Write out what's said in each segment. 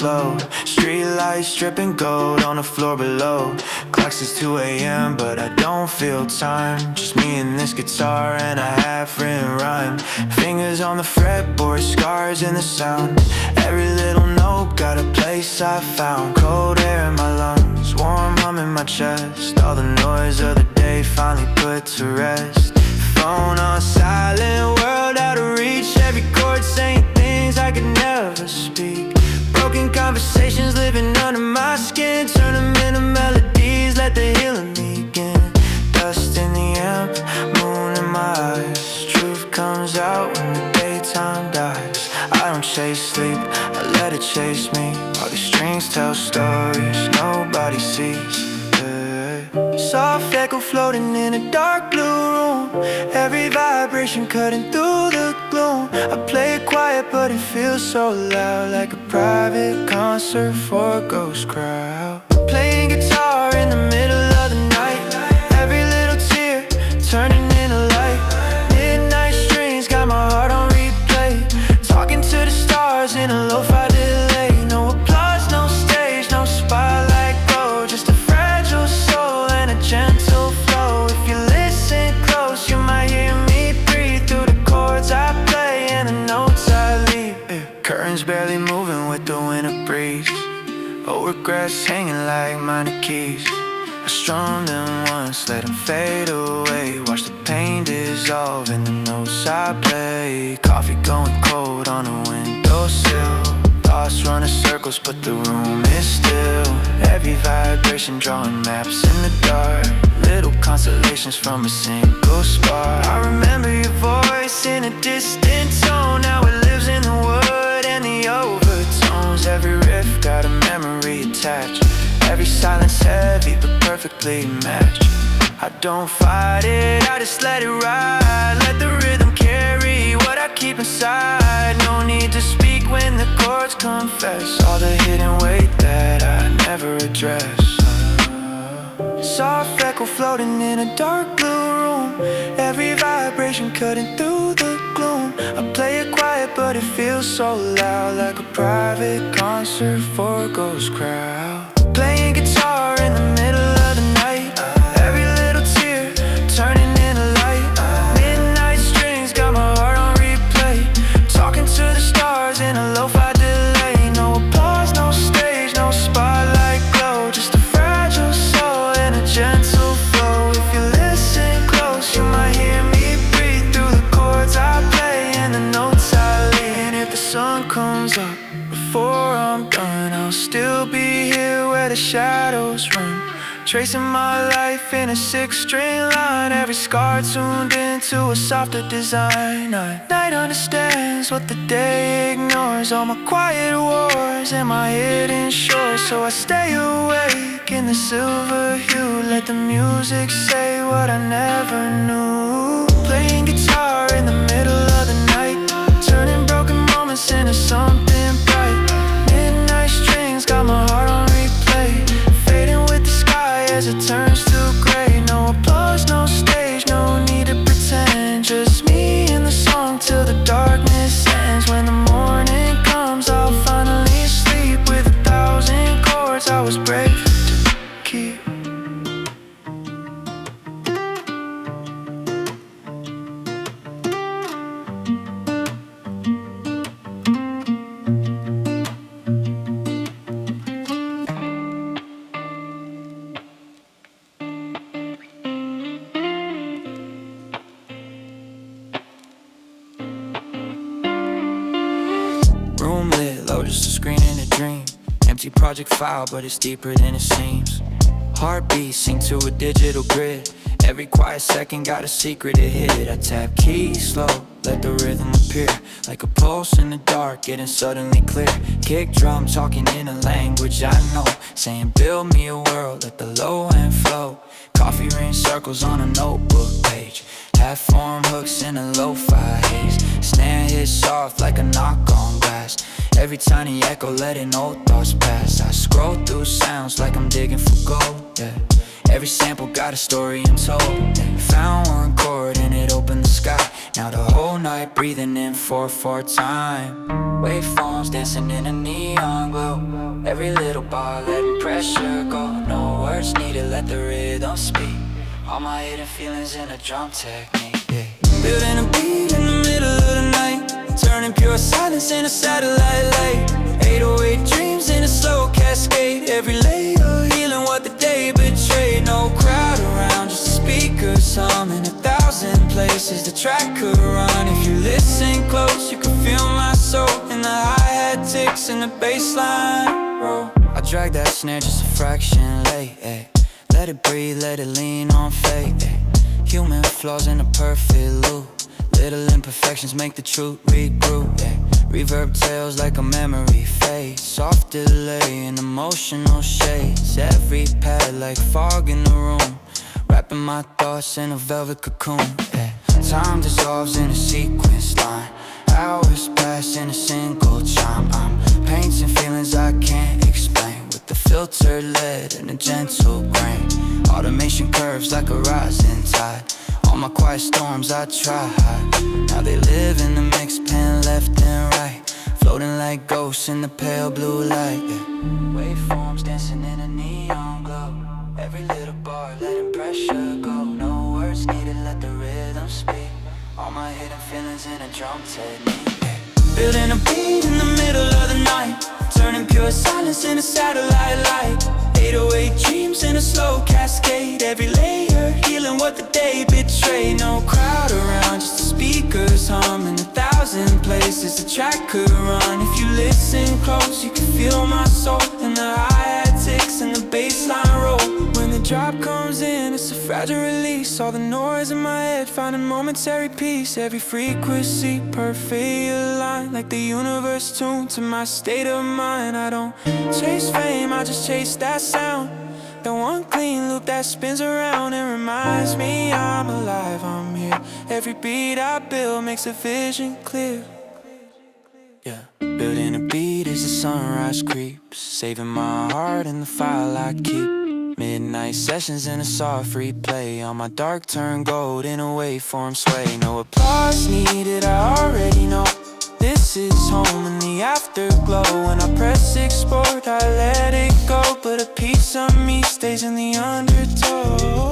slow. Street lights dripping gold on the floor below. Clock says 2 a.m. but I don't feel time. Just me and this guitar and a half-written rhyme. Fingers on the fretboard, scars in the sound. Every little note got a place I found. Cold air in my lungs, warm hum in my chest. All the noise of the day finally put to rest. Phone on silent, world out of reach. Every chord saying things I could never speak. Broken conversations living under my skin. Turn them into melodies, let the healing begin. Dust in the amp, moon in my eyes. Truth comes out when the daytime dies. I don't chase sleep, I let it chase me. All these strings tell stories nobody sees. Soft echo floating in a dark blue room. Every vibration cutting through the gloom. I play it quiet but it feels so loud, like a private concert for a ghost crowd. Playing guitar in the middle of the night. Every little tear turning into light. Midnight strings got my heart on replay. Talking to the stars in a lo-fi delay. No applause, no stage, no spotlight glow. Just a fragile soul and a gentle flow. If you listen close, you might hear me breathe through the chords I play and the notes I leave. Curtains barely moving with the winter breeze. Old regrets hanging like minor keys. I strummed them once, let them fade away. Watch the pain dissolve in the notes I play. Coffee going cold on a windowsill. Thoughts running circles but the room is still. Every vibration drawing maps in the dark. Little constellations from a single spark. I remember your voice in a distant tone. Now it lives in the wood and the overtones. Every riff got a memory attached. Every silence heavy but perfectly matched. I don't fight it, I just let it ride. Let the rhythm carry what I keep inside. No need to speak when the chords confess all the hidden weight that I never address. Soft echo floating in a dark blue room. Every vibration cutting through the gloom. I play it quiet but it feels so loud, like a private concert for a ghost crowd. Playing guitar in the middle of the night. Every little tear turning into light. Midnight strings got my heart on replay. Talking to the stars in a lo-fi delay. No applause, no stage, no spotlight glow. Just a fragile soul and a gentle flow. If you listen close, you might hear me breathe through the chords I play and the notes I leave. And if the sun comes up before I'm done, I'll still be here where the shadows run. Tracing my life in a 6-string line. Every scar tuned into a softer design. Night understands what the day ignores. All my quiet wars and my hidden shores. So I stay awake in the silver hue. Let the music say what I never knew. Playing guitar in the middle of the night. Turning broken moments into something bright. Midnight strings got my heart on replay. Fading with the sky as it turns to gray. No applause, no stage, no need to pretend. Just me and the song till the darkness ends. When the morning comes, I'll finally sleep with 1,000 chords I was brave to keep. Room lit, low, just a screen in a dream. Empty project file, but it's deeper than it seems. Heartbeat sync to a digital grid. Every quiet second got a secret to hit. I tap keys slow, let the rhythm appear. Like a pulse in the dark, getting suddenly clear. Kick drum talking in a language I know. Saying build me a world, let the low end flow. Coffee ring circles on a notebook page. Half-form hooks in a lo-fi haze. Snare hits soft like a knock on glass. Every tiny echo letting old thoughts pass. I scroll through sounds like I'm digging for gold, yeah. Every sample got a story untold, yeah. Found one chord and it opened the sky. Now the whole night breathing in 4/4 time. Waveforms dancing in a neon glow. Every little bar letting pressure go. No words needed, let the rhythm speak. All my hidden feelings in a drum technique, yeah. Building a beat in the middle of the night, turning pure silence into satellite light. 808 dreams in a slow cascade. Every layer healing what the day betrayed. No crowd around, just the speakers humming. 1,000 places the track could run. If you listen close, you can feel my soul in the hi-hat ticks and the bass line roll. I drag that snare just a fraction late, ay. Let it breathe, let it lean on fate, ay. Human flaws in a perfect loop. Little imperfections make the truth regroup, ay. Reverb tails like a memory fade. Soft delay in emotional shades. Every pad like fog in the room. Wrapping my thoughts in a velvet cocoon, yeah. Time dissolves in a sequence line. Hours pass in a single chime. I'm painting feelings I can't explain, with the filtered lead and a gentle grain. Automation curves like a rising tide. All my quiet storms I tried. Now they live in the mixed pen left and right, floating like ghosts in the pale blue light, yeah. Waveforms dancing in a neon glow. Every little bar letting pressure go. No words needed, let the rhythm speak. All my hidden feelings in a drum technique, yeah. Building a beat in the middle of the night, turning pure silence into satellite light. 808 dreams in a slow cascade. Every layer healing what the day betrayed. No crowd around, just the speakers humming. 1,000 places the track could run. If you listen close, you can feel my soul in the hi-hat ticks and the bass line roll. When the drop comes in, it's a fragile release. All the noise in my head finding momentary peace. Every frequency perfectly aligned, like the universe tuned to my state of mind. I don't chase fame, I just chase that sound. That one clean loop that spins around and reminds me I'm alive, I'm here. Every beat I build makes a vision clear, yeah. Building a beat as the sunrise creeps, saving my heart in the file I keep. Midnight sessions in a soft replay. On my dark turn gold in a waveform sway. No applause needed, I already know. This is home in the afterglow. When I press export, I let it go. But a piece of me stays in the undertow.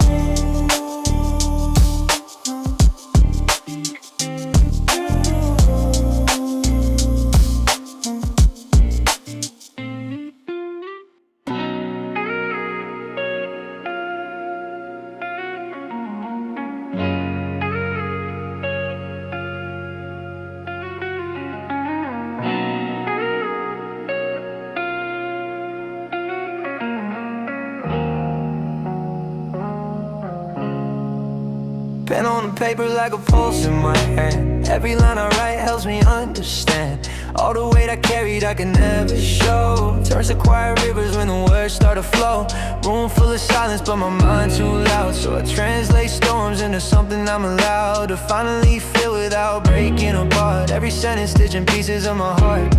Pen on the paper like a pulse in my hand. Every line I write helps me understand. All the weight I carried I can never show. Turns to quiet rivers when the words start to flow. Room full of silence but my mind too loud. So I translate storms into something I'm allowed to finally feel without breaking apart. Every sentence stitching pieces of my heart,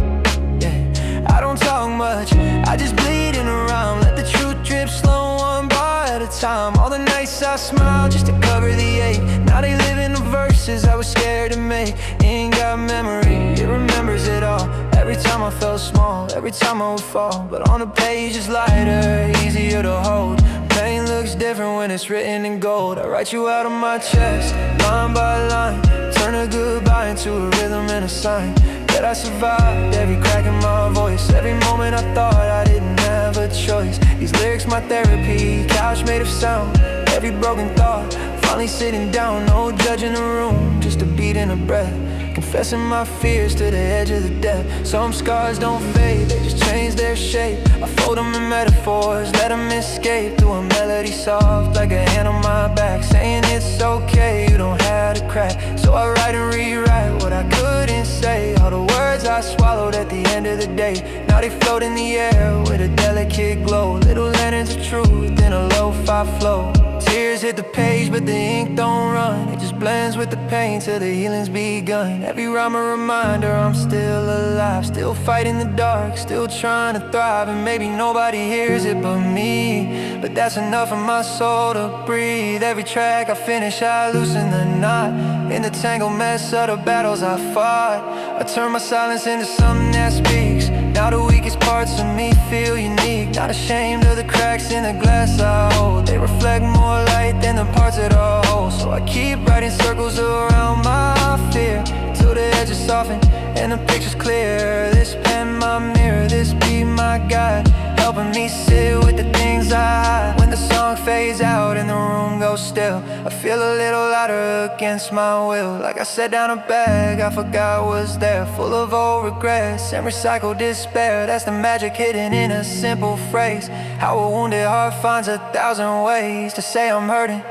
yeah. I don't talk much, I just bleed in a rhyme. Let the truth drip slow, one bar at a time. All the nights I smile just to cover the ache. Now they live in the verses I was scared to make. Ain't got memory, it remembers it all. Every time I felt small, every time I would fall. But on the page it's lighter, easier to hold. Pain looks different when it's written in gold. I write you out of my chest, line by line. Turn a goodbye into a rhythm and a sign that I survived every crack in my voice. Every moment I thought I didn't have a choice. These lyrics my therapy, couch made of sound. Every broken thought, finally sitting down. No judge in the room, just a beat and a breath. Confessing my fears to the edge of the depth. Some scars don't fade, they just change their shape. I fold them in metaphors, let them escape through a melody soft like a hand on my back, saying it's okay, you don't have to crack. So I write and rewrite what I couldn't say. All the words I swallowed at the end of the day, now they float in the air with a delicate glow. Little lanterns of truth in a lo-fi flow. Tears hit the page but the ink don't run. It just blends with the pain till the healing's begun. Every rhyme a reminder I'm still alive, still fighting the dark, still trying to thrive. And maybe nobody hears it but me, but that's enough for my soul to breathe. Every track I finish I loosen the knot in the tangled mess of the battles I fought. I turn my silence into something that speaks. Now the weakest parts of me feel unique. Not ashamed of the cracks in the glass I hold. They reflect more light than the parts that are whole. So I keep writing circles around my fear till the edges soften and the picture's clear. This pen my mirror, this beat my guide, helping me sit with the things I hide. When the song fades out and the room goes still, I feel a little louder against my will. Like I set down a bag I forgot was there, full of old regrets and recycled despair. That's the magic hidden in a simple phrase. How a wounded heart finds 1,000 ways to say I'm hurting,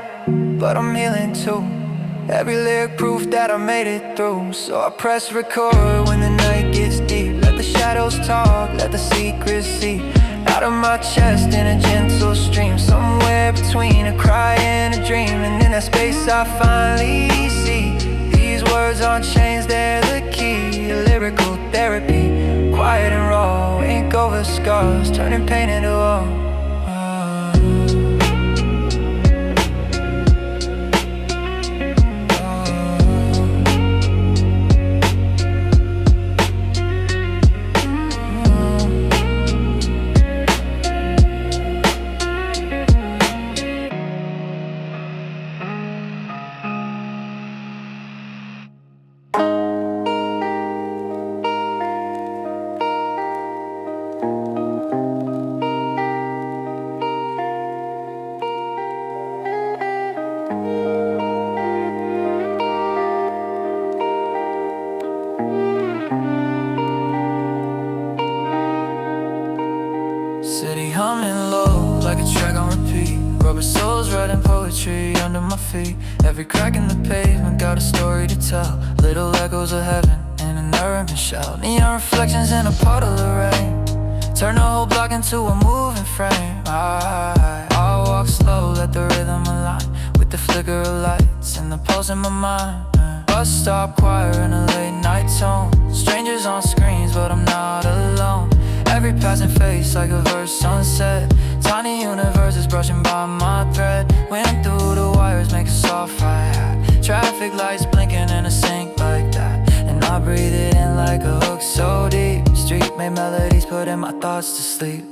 but I'm healing too. Every lyric proof that I made it through. So I press record when the night gets deep. Let the shadows talk, let the secrets seep out of my chest in a gentle stream. Somewhere between a cry and a dream. And in that space I finally see these words aren't chains, they're the key. Lyrical therapy, quiet and raw. Ink over scars, turning pain into all. City humming low like a track on repeat. Rubber soles writing poetry under my feet. Every crack in the pavement got a story to tell. Little echoes of heaven in an urban shout. Neon reflections in a puddle of rain turn the whole block into a moving frame. I'll walk slow, let the rhythm align with the flicker of lights and the pulse in my mind. Bus stop choir in a late night tone. Strangers on screens but I'm not alone. Every passing face like a verse sunset. Tiny universes brushing by my thread. Wind through the wires make a soft hi-hat. Traffic lights blinking in a sync like that. And I breathe it in like a hook so deep. Street made melodies putting my thoughts to sleep.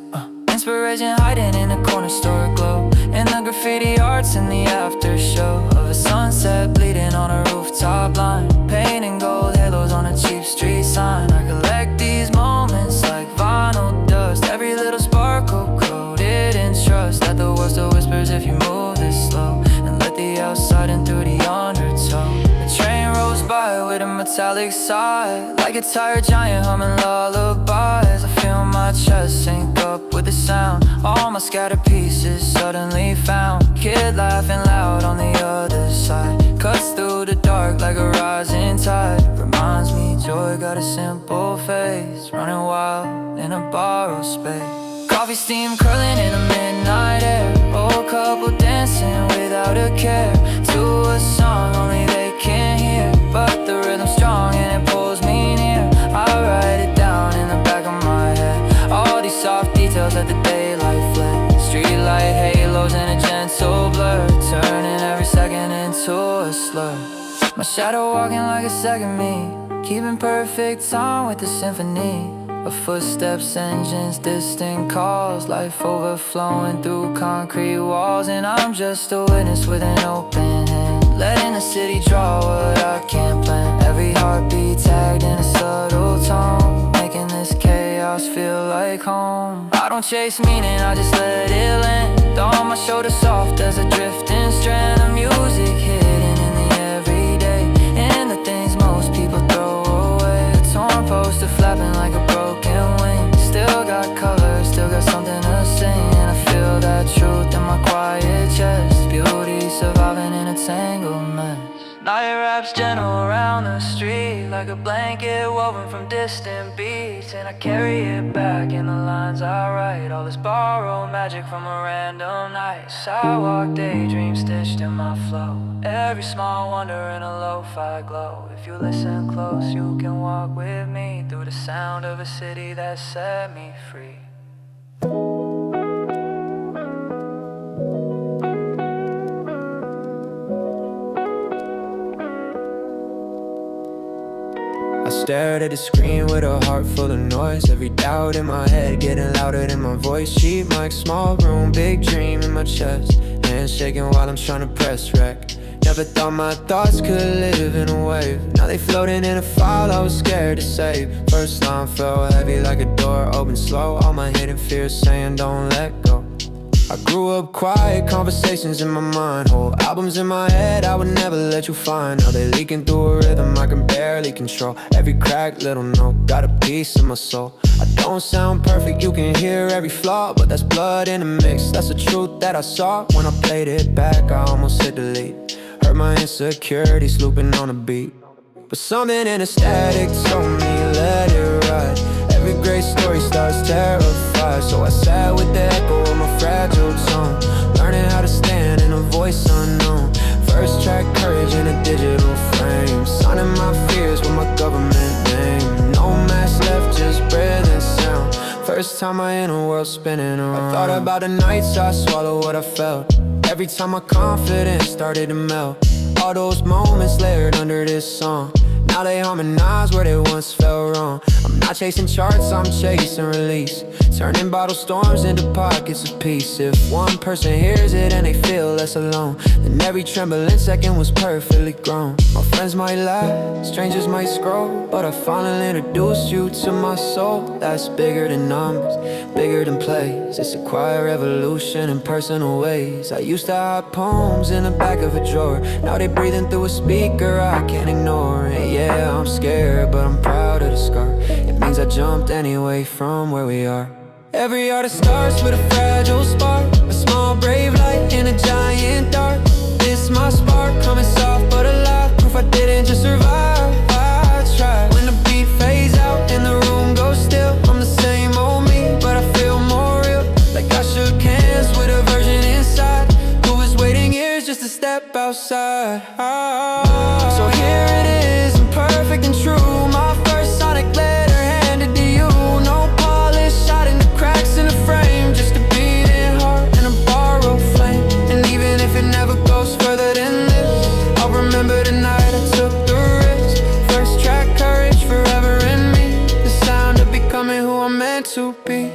Inspiration hiding in a corner store glow. And the graffiti arts in the after show of a sunset bleeding on a rooftop line. Painting gold halos on a cheap street sign. I collect these moments like vinyl dust. Every little sparkle coated in trust. That the world still whispers if you move this slow. And let the outside in through the undertow. The train rolls by with a metallic sigh, like a tired giant humming lullabies. I feel my chest sync up with the sound. All my scattered pieces suddenly found. Kid laughing loud on the other side. Cuts through the dark like a rising tide. Reminds me joy got a simple face. Running wild in a borrowed space. Coffee steam curling in the midnight air. Old couple dancing without a care. To a song only they can hear. But the rhythm's strong and it pulls me near. I write it down in the back of my head. All these soft details let the daylight fled. Streetlight halos in a gentle blur. Turning every second into a slur. My shadow walking like a second me. Keeping perfect time with the symphony of footsteps, engines, distant calls. Life overflowing through concrete walls. And I'm just a witness with an open hand. Letting the city draw what I can't plan. Every heartbeat tagged in a subtle tone. Making this chaos feel like home. I don't chase meaning, I just let it land. On my shoulder soft as a drifting strand of music hidden in the everyday. In the things most people throw away. A torn poster flapping like a broken wing. Still got color, still got something to sing. And I feel that truth in my quiet chest. Beauty surviving in a tangled mess. Night wraps gentle around the street like a blanket woven from distant beats. And I carry it back in the lines I write. All this borrowed magic from a random night. Sidewalk daydreams stitched in my flow. Every small wonder in a lo-fi glow. If you listen close you can walk with me through the sound of a city that set me free. stared at the screen with a heart full of noise. Every doubt in my head getting louder than my voice. Cheap mic, small room, big dream in my chest. Hands shaking while I'm trying to press rec. Never thought my thoughts could live in a wave. Now they floating in a file I was scared to save. First line felt heavy like a door open slow. All my hidden fears saying don't let go. I grew up quiet, conversations in my mind. Whole albums in my head I would never let you find. Now they leaking through a rhythm I can barely control. Every crack, little note, got a piece of my soul. I don't sound perfect, you can hear every flaw, but that's blood in the mix, that's the truth that I saw. When I played it back, I almost hit delete. Heard my insecurities looping on a beat, but something in the static told me let it ride. Every great story starts terrified, so I sat with the echo of my fragile tongue, learning how to stand in a voice unknown. First track, courage in a digital frame, signing my fears with my government name. No mask left, just breath and sound. First time my inner world spinning around. I thought about the nights I swallowed what I felt. Every time my confidence started to melt. All those moments layered under this song, now they harmonize where they once felt wrong. I'm not chasing charts, I'm chasing release, turning bottle storms into pockets of peace. If one person hears it and they feel less alone, then every trembling second was perfectly grown. My friends might laugh, strangers might scroll, but I finally introduced you to my soul. That's bigger than numbers, bigger than plays. It's a quiet revolution in personal ways. I used to hide poems in the back of a drawer, now they breathing through a speaker I can't ignore it. Yeah, I'm scared, but I'm proud of the scar. It means I jumped anyway from where we are. Every artist starts with a fragile spark, a small brave light in a giant dark. This my spark, coming soft but alive, proof I didn't just survive, I tried. When the beat fades out and the room goes still, I'm the same old me, but I feel more real. Like I shook hands with a version inside, who was waiting years just to step outside. So here it is, imperfect and true, my first sonic letter handed to you. No polish, shot in the cracks in the frame, just a beating heart and a borrowed flame. And even if it never goes further than this, I'll remember the night I took the risk. First track, courage forever in me, the sound of becoming who I'm meant to be.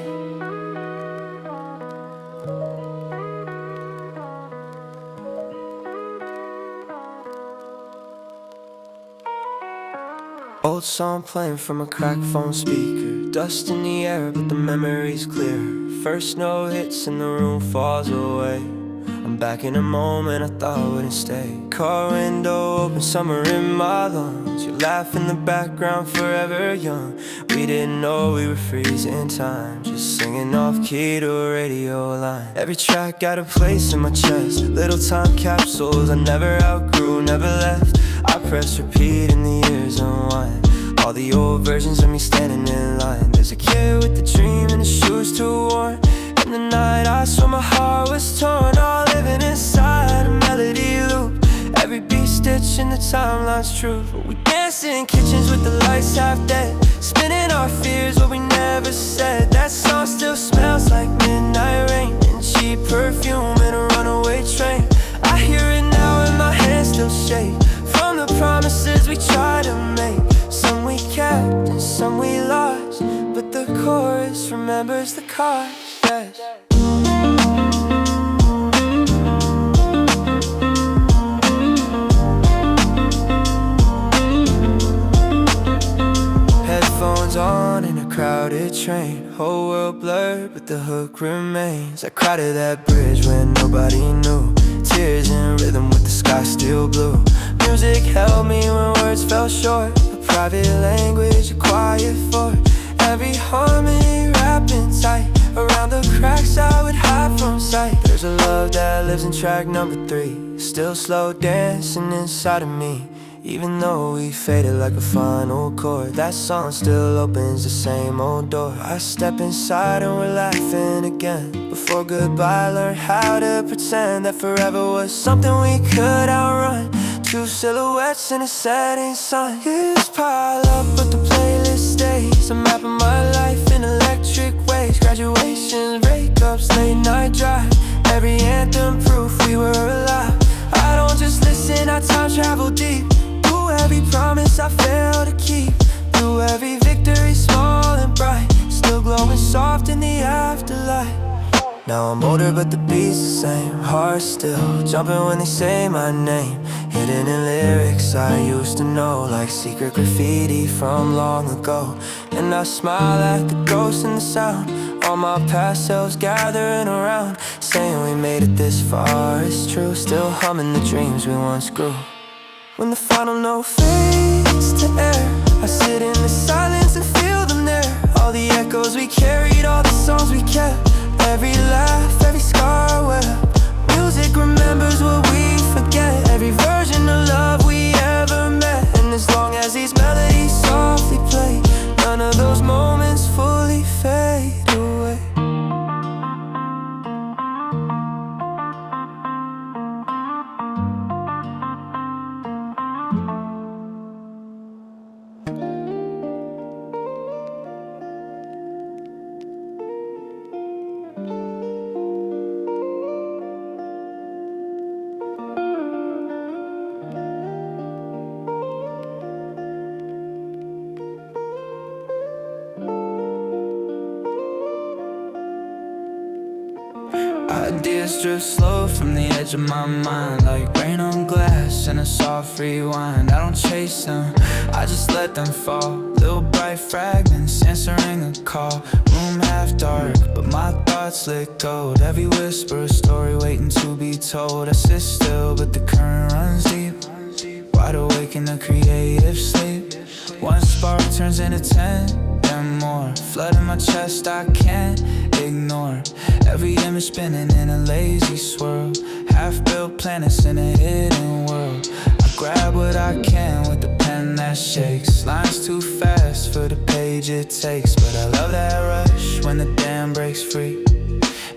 Old song playing from a cracked phone speaker, dust in the air but the memory's clear. First no hits and the room falls away. I'm back in a moment I thought I wouldn't stay. Car window open, summer in my lungs. You laugh in the background, forever young. We didn't know we were freezing time, just singing off key to a radio line. Every track got a place in my chest, little time capsules I never outgrew, never left. I press repeat and the years unwind, all the old versions of me standing in line. There's a kid with a dream and his shoes too worn. In the night I swear my heart was torn, all living inside a melody loop. Every beat stitch in the timeline's true. But we dance in kitchens with the lights half dead, spinning our fears what we never said. That song still smells like midnight rain and cheap perfume in a runaway train. I hear it now and my hands still shake from the promises we tried to make. Some we kept and some we lost, but the chorus remembers the cause, yes. Headphones on in a crowded train, whole world blurred but the hook remains. I cried at that bridge when nobody knew, tears in rhythm with the sky still blue. Music held me when words fell short, a private language, a quiet fort. Every harmony wrapping tight around the cracks I would hide from sight. There's a love that lives in track number 3, still slow dancing inside of me. Even though we faded like a final chord, that song still opens the same old door. I step inside and we're laughing again. Before goodbye, learned how to pretend that forever was something we could outrun. Two silhouettes in a setting sun. Years pile up but the playlist stays. I'm mapping my life in electric waves. Graduations, breakups, late night drive. Every anthem proof we were alive. I don't just listen, I time travel deep. Every promise I failed to keep, through through every victory, small and bright, still glowing soft in the afterlight. Now I'm older but the beat's the same, heart still jumping when they say my name. Hidden in lyrics I used to know, like secret graffiti from long ago. And I smile at the ghosts and the sound, all my past selves gathering around, saying we made it this far, it's true. Still humming the dreams we once grew. When the final note fades to air, I sit in the silence and feel them there. All the echoes we carried, all the songs we kept, every laugh, every scar wept. Music remembers what we forget, every version of love we ever met. And as long as these melodies softly play, none of those moments fully fade away. Ideas drift slow from the edge of my mind, like rain on glass and a soft rewind. I don't chase them, I just let them fall. Little bright fragments answering a call. Room half dark, but my thoughts lit gold. Every whisper a story waiting to be told. I sit still, but the current runs deep, wide awake in the creative sleep. One spark turns into 10, then more, flooding my chest I can't ignore. Every image spinning in a lazy swirl, half-built planets in a hidden world. I grab what I can with the pen that shakes, lines too fast for the page it takes. But I love that rush when the dam breaks free,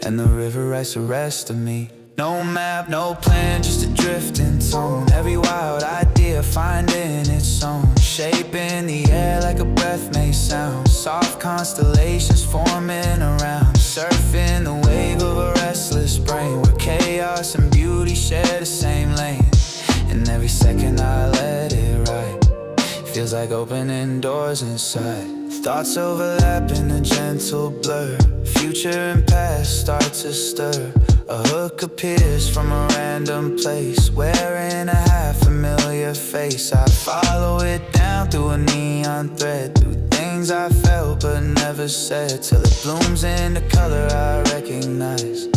and the river writes the rest of me. No map, no plan, just a drifting tone. Every wild idea finding its own shape in the air like a breath may sound. Soft constellations forming around, surfing the wave of a restless brain, where chaos and beauty share the same lane. And every second I let it ride, feels like opening doors inside. Thoughts overlap in a gentle blur, future and past start to stir. A hook appears from a random place, wearing a half-familiar face. I follow it down through a neon thread, through things I felt but never said, till it blooms into color I recognize,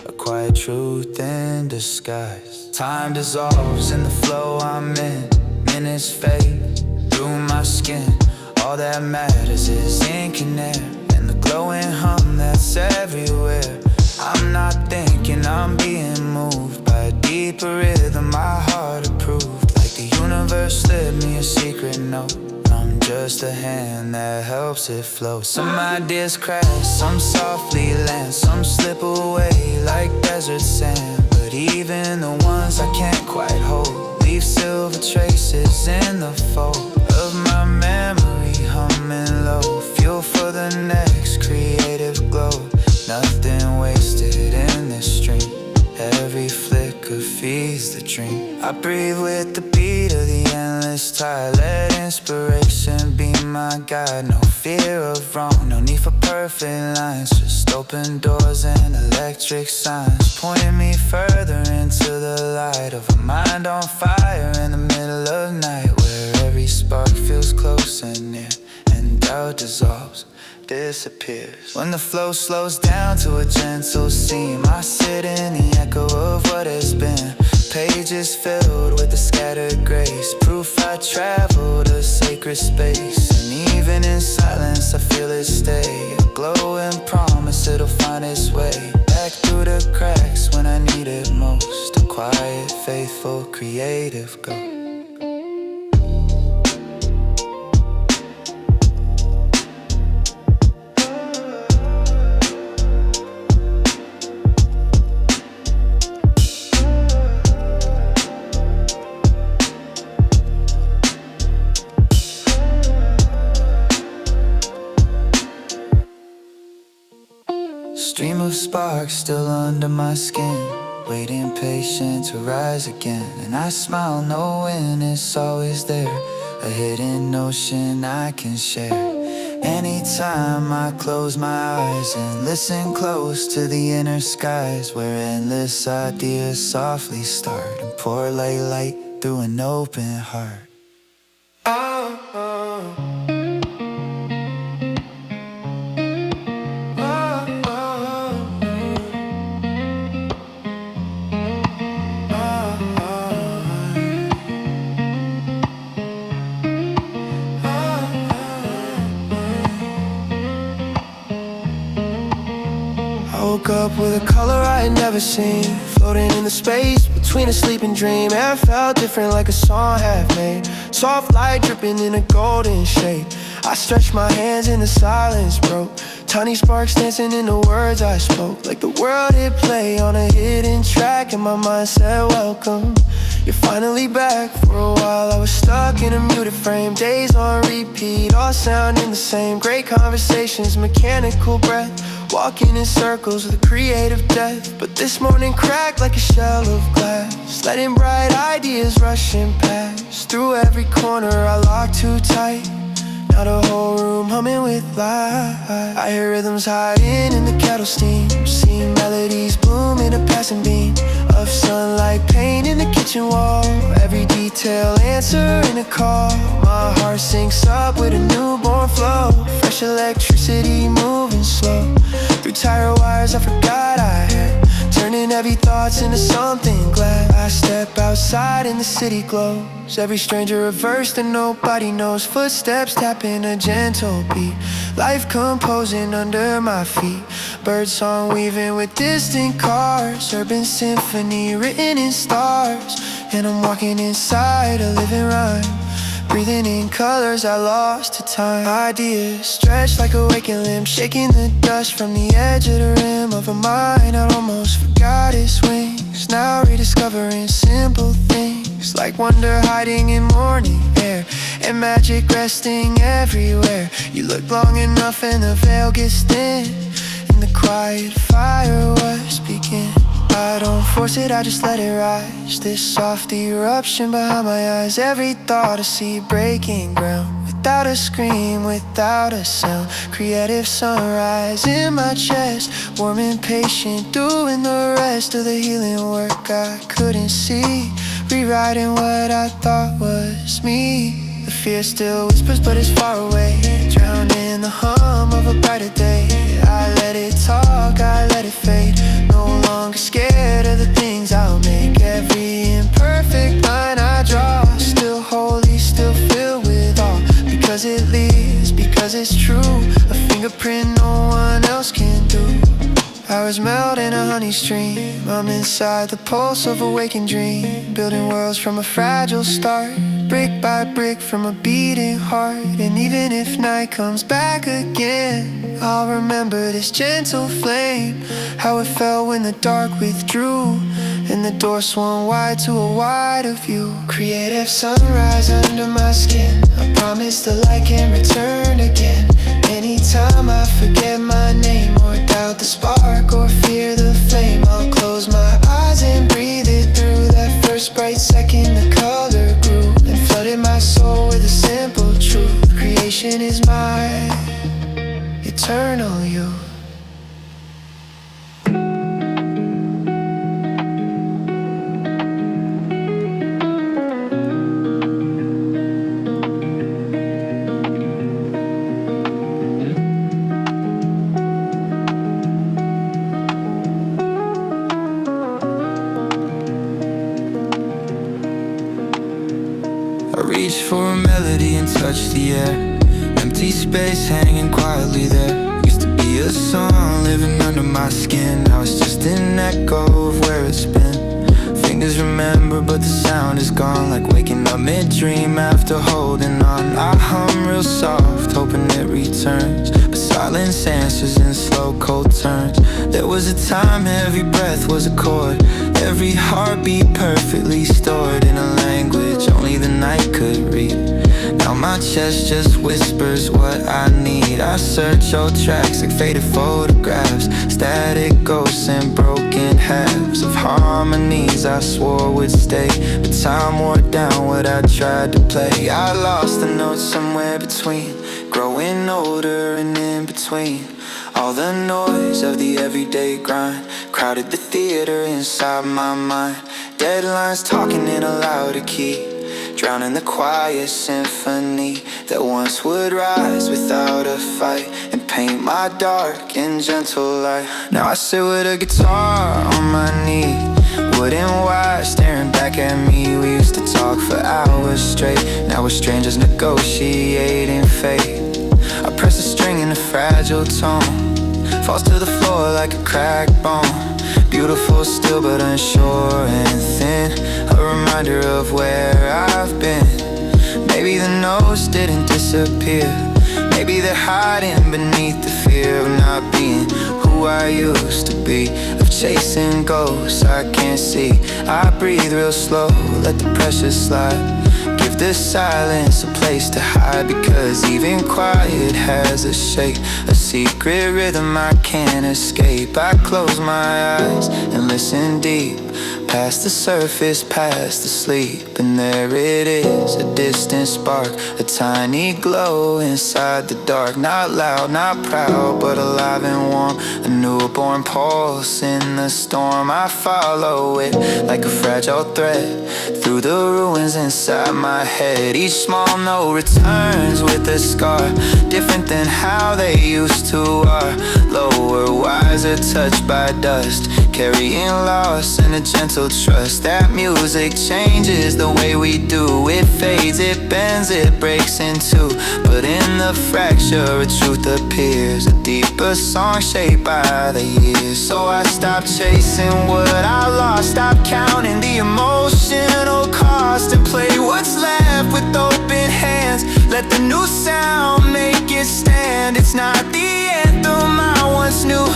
a quiet truth in disguise. Time dissolves in the flow I'm in, minutes fade through my skin. All that matters is ink and air, and the glowing hum that's everywhere. I'm not thinking, I'm being moved by a deeper rhythm my heart approved. Like the universe slipped me a secret note, I'm just a hand that helps it flow. Some ideas crash, some softly land, some slip away like desert sand. But even the ones I can't quite hold leave silver traces in the fold of my memory, humming low. Fuel for the next creative glow. Nothing wasted in this stream, every flicker feeds the dream. I breathe with the beat of the endless tide, let inspiration be my guide. No fear of wrong, no need for perfect lines, just open doors and electric signs, pointing me further into the light of a mind on fire in the middle of night, where every spark feels close and near, and doubt dissolves, disappears. When the flow slows down to a gentle seam, I sit in the echo of what has been. Pages filled with a scattered grace, proof I traveled a sacred space. And even in silence I feel it stay, a glowing promise it'll find its way back through the cracks when I need it most. A quiet, faithful, creative ghost. Stream of sparks still under my skin, waiting patient to rise again. And I smile knowing it's always there, a hidden ocean I can share. Anytime I close my eyes and listen close to the inner skies, where endless ideas softly start and pour like light through an open heart. Oh, oh. Woke up with a color I had never seen, floating in the space between a sleeping dream. Air felt different like a song half made, soft light dripping in a golden shade. I stretched my hands and the silence broke, tiny sparks dancing in the words I spoke. Like the world hit play on a hidden track and my mind said welcome. You're finally back. For a while I was stuck in a muted frame, days on repeat, all sounding the same. Great conversations, mechanical breath, walking in circles with a creative death. But this morning cracked like a shell of glass, letting bright ideas rushing past. Through every corner I locked too tight, now the whole room humming with light. I hear rhythms hiding in the kettle steam, see melodies bloom in a passing beam of sunlight, paint in the kitchen wall. Every detail answer in a call. My heart syncs up with a newborn flow, fresh electricity moving slow through tire wires I forgot I had, turning heavy thoughts into something glad. I step outside and the city glows, every stranger reversed and nobody knows. Footsteps tapping a gentle beat, life composing under my feet. Birdsong weaving with distant cars, urban symphony written in stars. And I'm walking inside a living rhyme, breathing in colors I lost to time. Ideas stretched like a waking limb, shaking the dust from the edge of the rim of a mind I'd almost forgot its wings. Now rediscovering simple things, like wonder hiding in morning air and magic resting everywhere. You look long enough and the veil gets thin, and the quiet fireworks begin. I don't force it, I just let it rise, this soft eruption behind my eyes. Every thought I see breaking ground, without a scream, without a sound. Creative sunrise in my chest, warm and patient, doing the rest of the healing work I couldn't see, rewriting what I thought was me. The fear still whispers but it's far away, drowned in the hum of a brighter day. I let it talk, I let it fade, no longer scared of the things I'll make. Every imperfect line I draw, still holy, still filled with awe, because it lives, because it's true, a fingerprint no one else can do. Hours melt in a honey stream, I'm inside the pulse of a waking dream, building worlds from a fragile start, brick by brick from a beating heart. And even if night comes back again, I'll remember this gentle flame, how it felt when the dark withdrew and the door swung wide to a wider view. Creative sunrise under my skin, I promise the light can return again. Anytime I forget my name or doubt the spark or fear the flame, I'll close my eyes and breathe it through. That first bright second the color grew and flooded my soul with a simple truth. Creation is my eternal you. Reach for a melody and touch the air, empty space hanging quietly there. Used to be a song living under my skin, now it's just an echo of where it's been. Fingers remember but the sound is gone, like waking up mid-dream after holding on. I hum real soft, hoping it returns, but silence answers in slow cold turns. There was a time every breath was a chord, every heartbeat perfectly stored in a language only the night could read. Now my chest just whispers what I need. I search old tracks like faded photographs, static ghosts and broken halves of heart harmonies I swore would stay, but time wore down what I tried to play. I lost the notes somewhere between, growing older and in between. All the noise of the everyday grind crowded the theater inside my mind. Deadlines talking in a louder key, drowning the quiet symphony that once would rise without a fight and paint my dark and gentle light. Now I sit with a guitar on my knee, wooden wire staring back at me. We used to talk for hours straight, now we're strangers negotiating fate. I press a string in a fragile tone, falls to the floor like a cracked bone. Beautiful still but unsure and thin, a reminder of where I've been. Maybe the notes didn't disappear, maybe they're hiding beneath the fear of not being who I used to be, of chasing ghosts I can't see. I breathe real slow, let the pressure slide, give the silence a place to hide, because even quiet has a shape, a secret rhythm I can't escape. I close my eyes and listen deep, past the surface, past the sleep, and there it is, a distant spark, a tiny glow inside the dark. Not loud, not proud, but alive and warm, a newborn pulse in the storm. I follow it like a fragile thread through the ruins inside my head. Each small note returns with a scar, different than how they used to are. Lower, wiser, touched by dust, carrying loss and a gentle trust. That music changes the way we do. It fades, it bends, it breaks in two, but in the fracture a truth appears, a deeper song shaped by the years. So I stopped chasing what I lost, stopped counting the emotional cost, and play what's left with open hands. Let the new sound make it stand. It's not the anthem I once knew,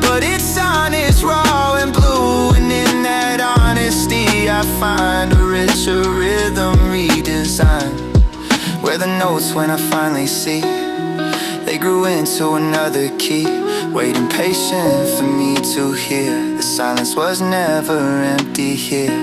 but it's honest, raw and blue, and in that honesty I find a richer rhythm redesigned, where the notes when I finally see they grew into another key, waiting patient for me to hear. The silence was never empty here,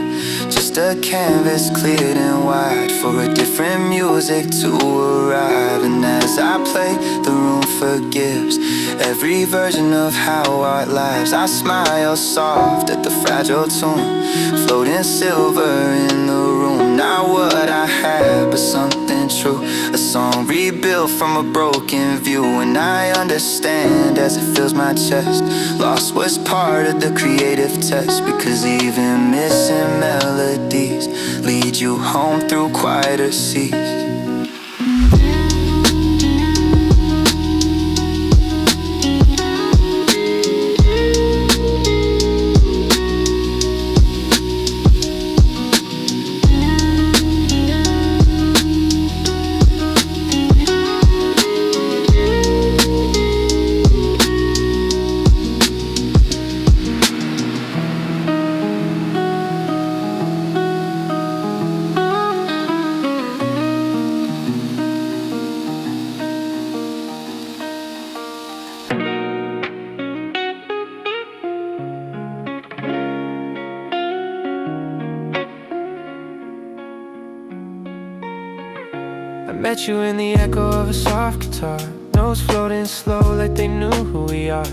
just a canvas cleared and wide for a different music to arrive. And as I play, the room forgives every version of how art lives. I smile soft at the fragile tune, floating silver in the room. Not what I had, but something true, a song rebuilt from a broken view. And I understand as it fills my chest, loss was part of the creative test, because even missing melodies lead you home through quieter seas. Met you in the echo of a soft guitar, notes floating slow like they knew who we are.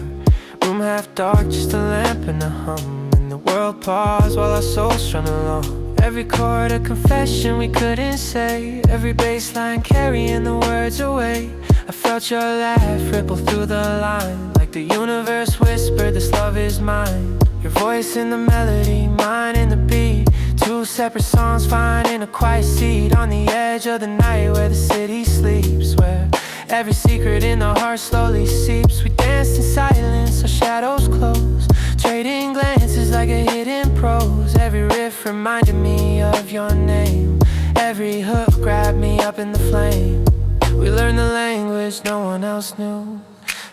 Room half dark, just a lamp and a hum, and the world paused while our souls strung along. Every chord a confession we couldn't say, every bass line carrying the words away. I felt your laugh ripple through the line, like the universe whispered this love is mine. Your voice in the melody, mine in the beat, two separate songs finding a quiet seat on the edge of the night where the city sleeps, where every secret in the heart slowly seeps. We danced in silence, our shadows close, trading glances like a hidden prose. Every riff reminded me of your name, every hook grabbed me up in the flame. We learned the language no one else knew,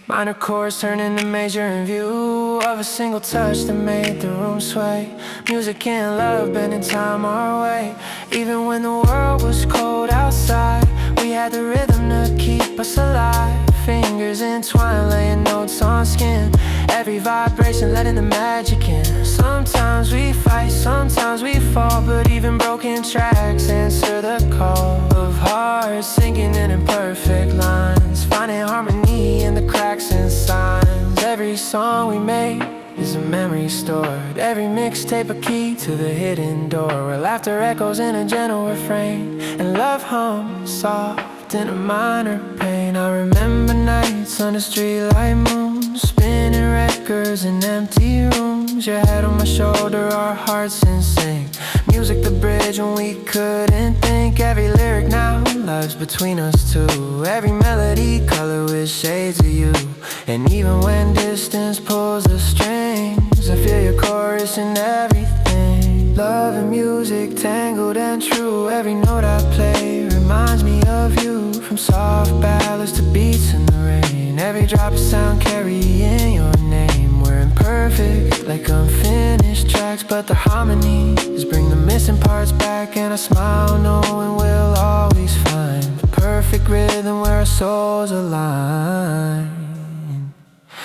minor chords turned into major in view of a single touch that made the room sway. Music and love bending time our way. Even when the world was cold outside, we had the rhythm to keep us alive. Fingers entwined, laying notes on skin, Every vibration letting the magic in. Sometimes we fight, sometimes we fall, but even broken tracks answer the call of hearts sinking in imperfect lines, finding harmony in the cracks and signs. Every song we make is a memory stored, every mixtape a key to the hidden door, where laughter echoes in a gentle refrain and love hums soft in a minor pain. I remember nights on the streetlight moon, spinning records in empty rooms, your head on my shoulder, our hearts in sync, music the bridge when we couldn't think. Every lyric now lives between us two, every melody color with shades of you. And even when distance pulls the strings, I feel your chorus in everything. Love and music tangled and true, every note I play reminds me of you. From soft ballads to beats in the rain, every drop of sound carrying your name. We're imperfect like unfinished tracks, but the harmonies bring the missing parts back. And I smile knowing we'll always find the perfect rhythm where our souls align.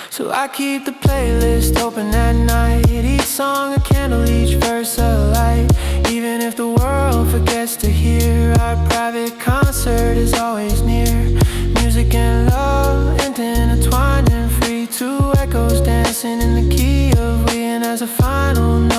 So I keep the playlist open at night, each song a candle, each verse a light. Even if the world forgets to hear, our private concert is always near. Music and love intertwined and free, two echoes dancing in the key of we. And as a final note,